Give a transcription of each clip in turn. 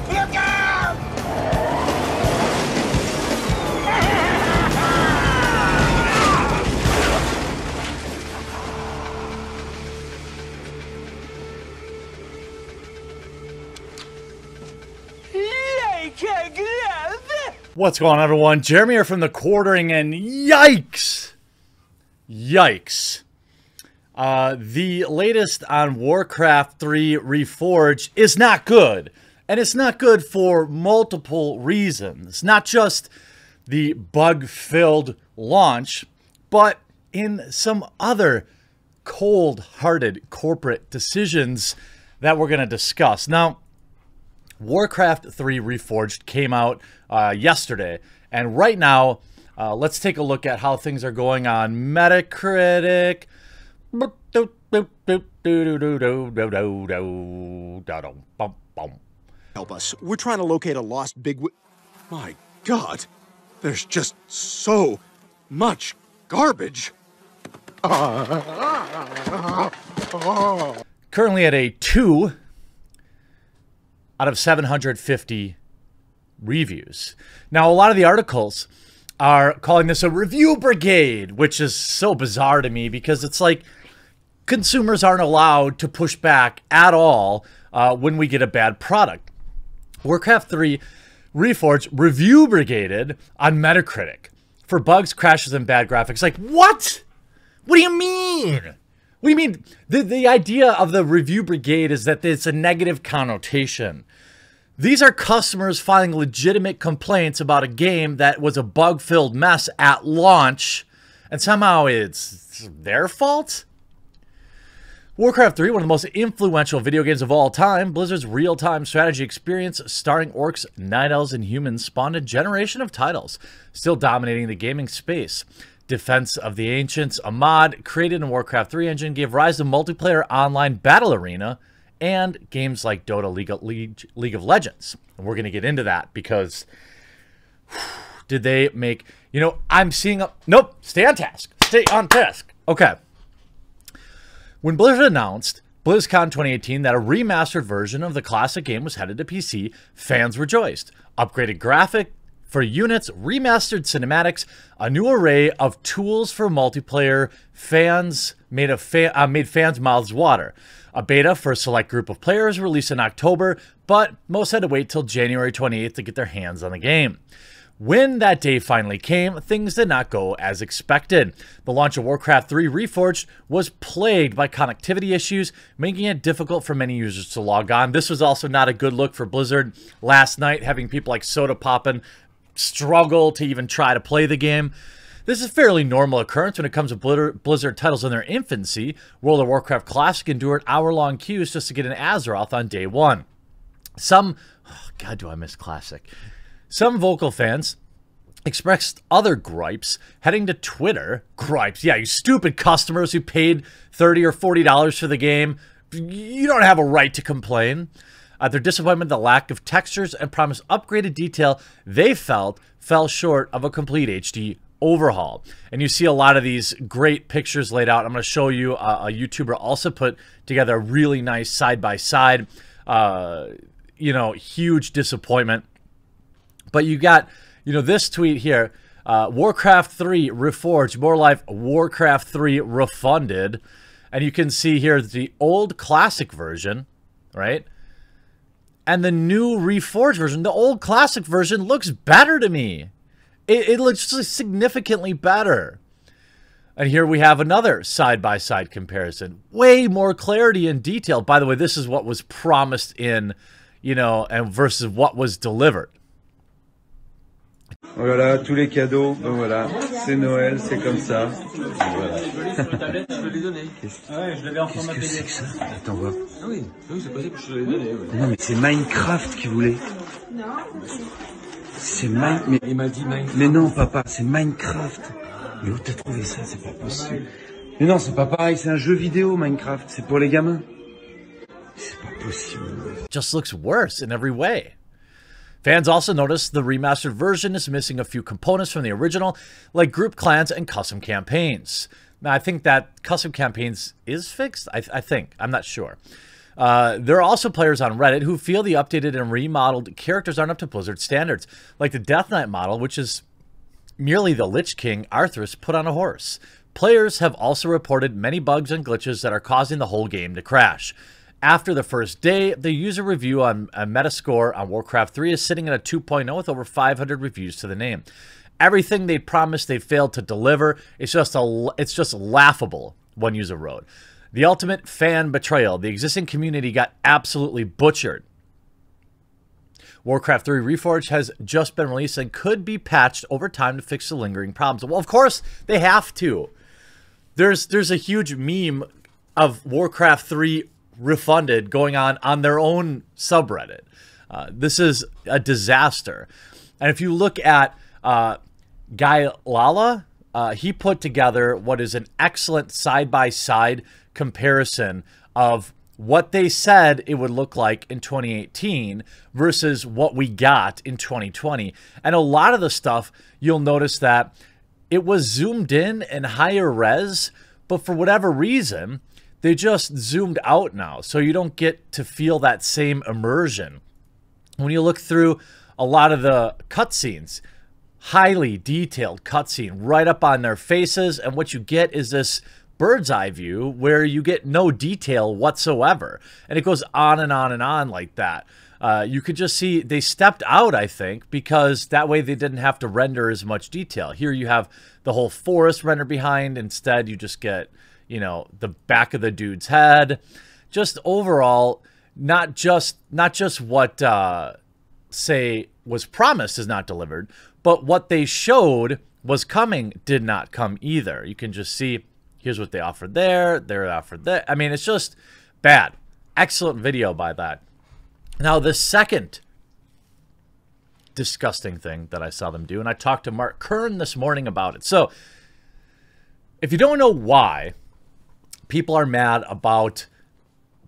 Look out! What's going on, everyone? Jeremy here from The Quartering, and yikes! Yikes. The latest on Warcraft 3 Reforged is not good. And it's not good for multiple reasons. Not just the bug-filled launch, but in some other cold-hearted corporate decisions that we're going to discuss. Now, Warcraft 3 Reforged came out yesterday, and right now, let's take a look at how things are going on Metacritic. Help us. We're trying to locate a lost My God, there's just so much garbage. Currently at a 2 out of 750 reviews. Now, a lot of the articles are calling this a review brigade, which is so bizarre to me because it's like consumers aren't allowed to push back at all when we get a bad product. Warcraft 3 Reforged review brigaded on Metacritic for bugs, crashes, and bad graphics. Like, what? What do you mean? What do you mean? The idea of the review brigade is that it's a negative connotation. These are customers filing legitimate complaints about a game that was a bug-filled mess at launch, and somehow it's their fault? Warcraft 3, one of the most influential video games of all time, Blizzard's real-time strategy experience starring orcs, night elves, and humans spawned a generation of titles, still dominating the gaming space. Defense of the Ancients, a mod created in Warcraft 3 engine, gave rise to multiplayer online battle arena and games like Dota, League of Legends. And we're going to get into that because did they make, you know, I'm seeing a, nope, stay on task. Stay on task. Okay. When Blizzard announced BlizzCon 2018 that a remastered version of the classic game was headed to PC, fans rejoiced. Upgraded graphic for units, remastered cinematics, a new array of tools for multiplayer, fans made fans' mouths water. A beta for a select group of players released in October, but most had to wait till January 28th to get their hands on the game. When that day finally came, things did not go as expected. The launch of Warcraft 3 Reforged was plagued by connectivity issues, making it difficult for many users to log on. This was also not a good look for Blizzard last night, having people like Soda Poppin struggle to even try to play the game. This is a fairly normal occurrence when it comes to Blizzard titles in their infancy. World of Warcraft Classic endured hour-long queues just to get an Azeroth on day one. Oh God, do I miss Classic. Some vocal fans expressed other gripes, heading to Twitter. Gripes, yeah, you stupid customers who paid $30 or $40 for the game. You don't have a right to complain. Their disappointment, the lack of textures and promised upgraded detail they felt fell short of a complete HD overhaul. And you see a lot of these great pictures laid out. I'm going to show you a YouTuber also put together a really nice side-by-side, you know, huge disappointment. But you got, you know, this tweet here, Warcraft 3 Reforged, more like Warcraft 3 Refunded. And you can see here the old classic version, right? And the new Reforged version. The old classic version looks better to me. It looks significantly better. And here we have another side-by-side comparison. Way more clarity and detail. By the way, this is what was promised in, you know, and versus what was delivered. Voilà, tous les cadeaux, ben voilà, c'est Noël, c'est comme ça. Voilà. Qu'est-ce que c'est que ça? Attends, voir. Ah oui, c'est possible que je te l'ai donné. Non, mais c'est Minecraft qui voulait. Non. C'est Minecraft. Il m'a dit Minecraft. Mais non, papa, c'est Minecraft. Mais où t'as trouvé ça? C'est pas possible. Mais non, c'est pas pareil, c'est un jeu vidéo, Minecraft. C'est pour les gamins. C'est pas possible. Just looks worse in every way. Fans also noticed the remastered version is missing a few components from the original, like group clans and custom campaigns. Now, I think that custom campaigns is fixed. I think. I'm not sure. There are also players on Reddit who feel the updated and remodeled characters aren't up to Blizzard standards, like the Death Knight model, which is merely the Lich King Arthas put on a horse. Players have also reported many bugs and glitches that are causing the whole game to crash. After the first day, the user review on a Metascore on Warcraft 3 is sitting at a 2.0 with over 500 reviews to the name. Everything they promised they failed to deliver. It's just laughable, one user wrote. The ultimate fan betrayal. The existing community got absolutely butchered. Warcraft 3 Reforged has just been released and could be patched over time to fix the lingering problems. Well, of course, they have to. There's a huge meme of Warcraft 3 Refunded going on their own subreddit. This is a disaster. And if you look at Guy Lala, he put together what is an excellent side-by-side comparison of what they said it would look like in 2018 versus what we got in 2020. And a lot of the stuff, you'll notice that it was zoomed in and higher res, but for whatever reason, they just zoomed out now. So you don't get to feel that same immersion. When you look through a lot of the cutscenes, highly detailed cutscene right up on their faces, and what you get is this bird's eye view where you get no detail whatsoever, and it goes on and on and on like that. You could just see they stepped out, I think, because that way they didn't have to render as much detail. Here you have the whole forest rendered behind. Instead, you just get, you know, the back of the dude's head. Just overall, not just what say was promised is not delivered, but what they showed was coming did not come either. You can just see, here's what they offered there, they're offered there. I mean, it's just bad. Excellent video by that. Now, the second disgusting thing that I saw them do, and I talked to Mark Kern this morning about it. So, if you don't know why people are mad about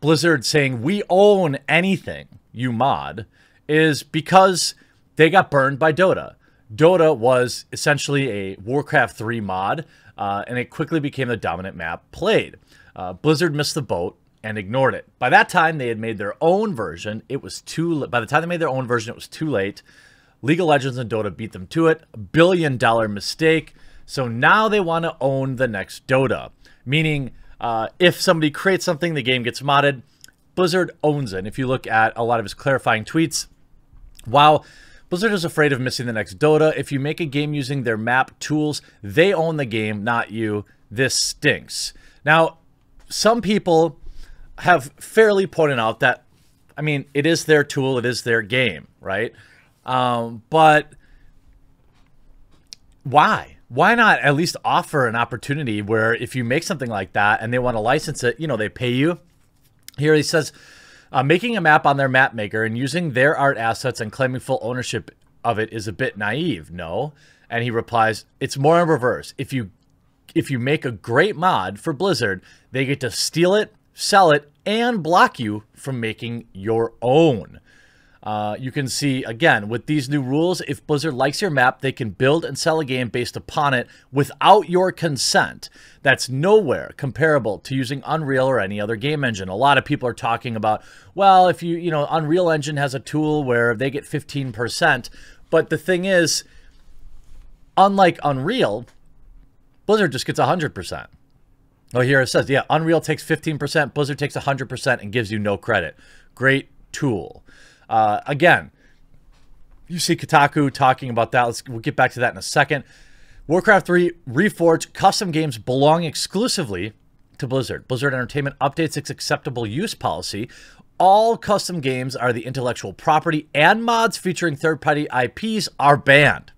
Blizzard saying we own anything you mod, is because they got burned by Dota. Dota was essentially a Warcraft 3 mod, and it quickly became the dominant map played. Blizzard missed the boat and ignored it. By that time, they had made their own version. It was by the time they made their own version, it was too late. League of Legends and Dota beat them to it. $1 billion mistake. So now they want to own the next Dota. Meaning, if somebody creates something, the game gets modded. Blizzard owns it. And if you look at a lot of his clarifying tweets, wow, Blizzard is afraid of missing the next Dota. If you make a game using their map tools, they own the game, not you. This stinks. Now, some people have fairly pointed out that, I mean, it is their tool, it is their game, right? But why? Why not at least offer an opportunity where if you make something like that and they want to license it, you know, they pay you? Here he says, making a map on their map maker and using their art assets and claiming full ownership of it is a bit naive, no? And he replies, it's more in reverse. If you make a great mod for Blizzard, they get to steal it, sell it, and block you from making your own. You can see, again, with these new rules, if Blizzard likes your map, they can build and sell a game based upon it without your consent. That's nowhere comparable to using Unreal or any other game engine. A lot of people are talking about, well, if you know, Unreal Engine has a tool where they get 15%. But the thing is, unlike Unreal, Blizzard just gets 100%. Oh, here it says, yeah, Unreal takes 15%, Blizzard takes 100% and gives you no credit. Great tool. Again, you see Kotaku talking about that. We'll get back to that in a second. Warcraft 3 Reforged custom games belong exclusively to Blizzard. Blizzard Entertainment updates its acceptable use policy. All custom games are the intellectual property, and mods featuring third-party IPs are banned.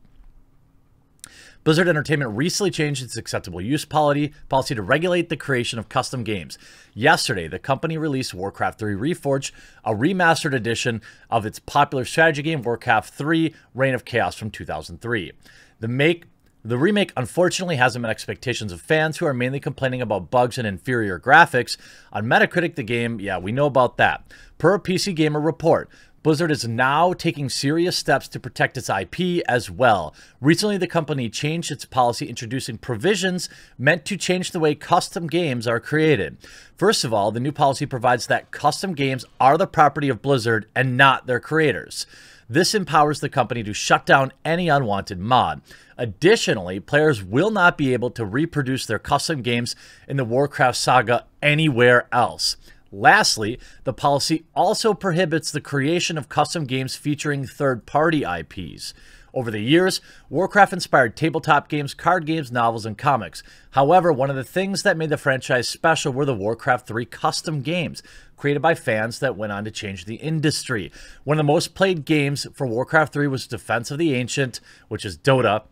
Blizzard Entertainment recently changed its acceptable use policy to regulate the creation of custom games. Yesterday, the company released Warcraft 3 Reforged, a remastered edition of its popular strategy game Warcraft 3 Reign of Chaos from 2003. The remake unfortunately hasn't met expectations of fans who are mainly complaining about bugs and inferior graphics. On Metacritic, the game, yeah, we know about that. Per a PC Gamer report, Blizzard is now taking serious steps to protect its IP as well. Recently, the company changed its policy, introducing provisions meant to change the way custom games are created. First of all, the new policy provides that custom games are the property of Blizzard and not their creators. This empowers the company to shut down any unwanted mod. Additionally, players will not be able to reproduce their custom games in the Warcraft saga anywhere else. Lastly, the policy also prohibits the creation of custom games featuring third-party IPs. Over the years, Warcraft inspired tabletop games, card games, novels, and comics. However, one of the things that made the franchise special were the Warcraft 3 custom games, created by fans that went on to change the industry. One of the most played games for Warcraft 3 was Defense of the Ancient, which is Dota.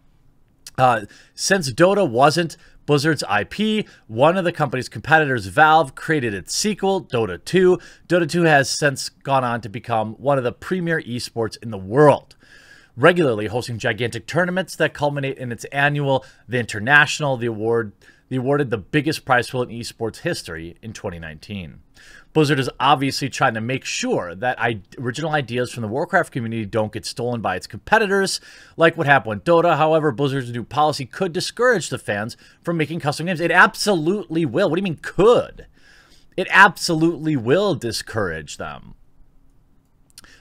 Since Dota wasn't Blizzard's IP, one of the company's competitors, Valve, created its sequel, Dota 2. Dota 2 has since gone on to become one of the premier esports in the world, regularly hosting gigantic tournaments that culminate in its annual The International, the awarded the biggest prize pool in esports history in 2019. Blizzard is obviously trying to make sure that original ideas from the Warcraft community don't get stolen by its competitors, like what happened with Dota. However, Blizzard's new policy could discourage the fans from making custom games. It absolutely will. What do you mean could? It absolutely will discourage them.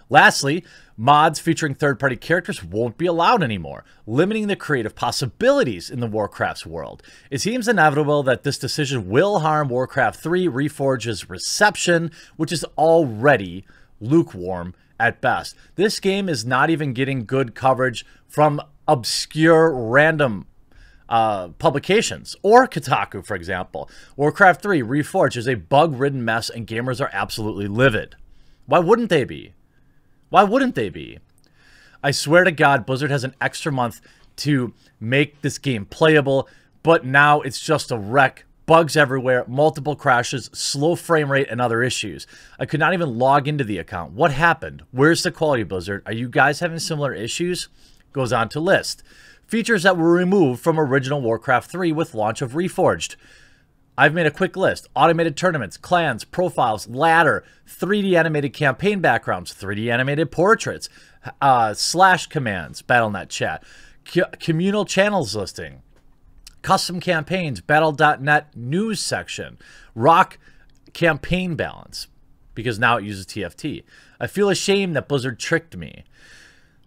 Lastly, mods featuring third-party characters won't be allowed anymore, limiting the creative possibilities in the Warcraft's world. It seems inevitable that this decision will harm Warcraft 3 Reforged's reception, which is already lukewarm at best. This game is not even getting good coverage from obscure random publications, or Kotaku, for example. Warcraft 3 Reforged is a bug-ridden mess, and gamers are absolutely livid. Why wouldn't they be? Why wouldn't they be? I swear to God, Blizzard has an extra month to make this game playable, but now it's just a wreck. Bugs everywhere, multiple crashes, slow frame rate, and other issues. I could not even log into the account. What happened? Where's the quality, Blizzard? Are you guys having similar issues? Goes on to list features that were removed from original Warcraft 3 with launch of Reforged. I've made a quick list. Automated tournaments, clans, profiles, ladder, 3D animated campaign backgrounds, 3D animated portraits, slash commands, Battle.net chat, communal channels listing, custom campaigns, Battle.net news section, rock campaign balance, because now it uses TFT. I feel ashamed that Blizzard tricked me.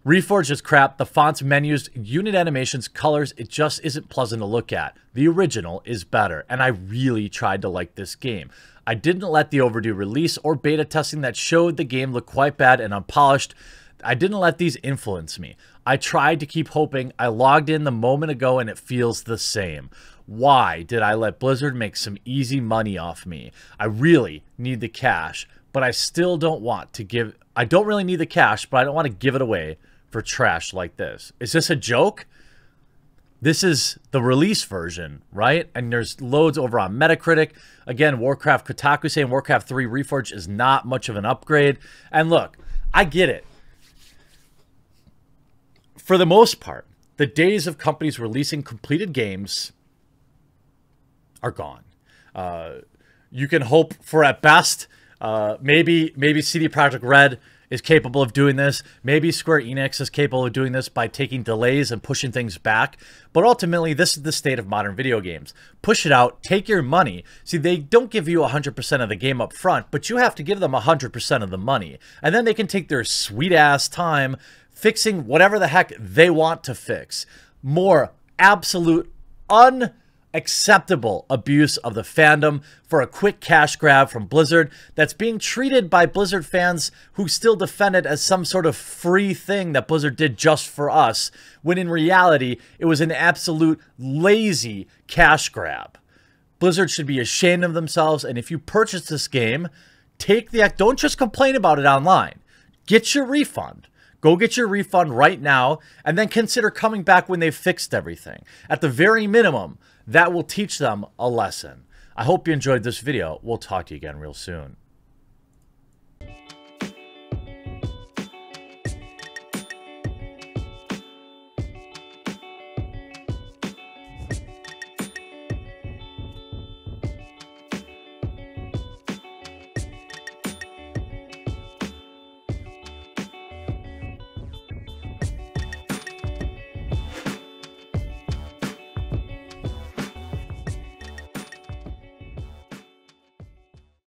Reforged is crap. The fonts, menus, unit animations, colors, it just isn't pleasant to look at. The original is better, and I really tried to like this game. I didn't let the overdue release or beta testing that showed the game look quite bad and unpolished. I didn't let these influence me. I tried to keep hoping. I logged in the moment ago, and it feels the same. Why did I let Blizzard make some easy money off me? I really need the cash, but I still don't want to give... I don't really need the cash, but I don't want to give it away for trash like this. Is this a joke? This is the release version, right? And there's loads over on Metacritic. Again, Warcraft Kotaku saying Warcraft 3 Reforged is not much of an upgrade. And look, I get it. For the most part, the days of companies releasing completed games are gone. You can hope for, at best, maybe CD Projekt Red is capable of doing this. Maybe Square Enix is capable of doing this by taking delays and pushing things back. But ultimately, this is the state of modern video games. Push it out, take your money. See, they don't give you 100% of the game up front, but you have to give them 100% of the money. And then they can take their sweet-ass time fixing whatever the heck they want to fix. More absolute unacceptable abuse of the fandom for a quick cash grab from Blizzard that's being treated by Blizzard fans who still defend it as some sort of free thing that Blizzard did just for us, when in reality it was an absolute lazy cash grab. Blizzard should be ashamed of themselves, and if you purchase this game, don't just complain about it online. Get your refund. Go get your refund right now, and then consider coming back when they've fixed everything. At the very minimum, that will teach them a lesson. I hope you enjoyed this video. We'll talk to you again real soon.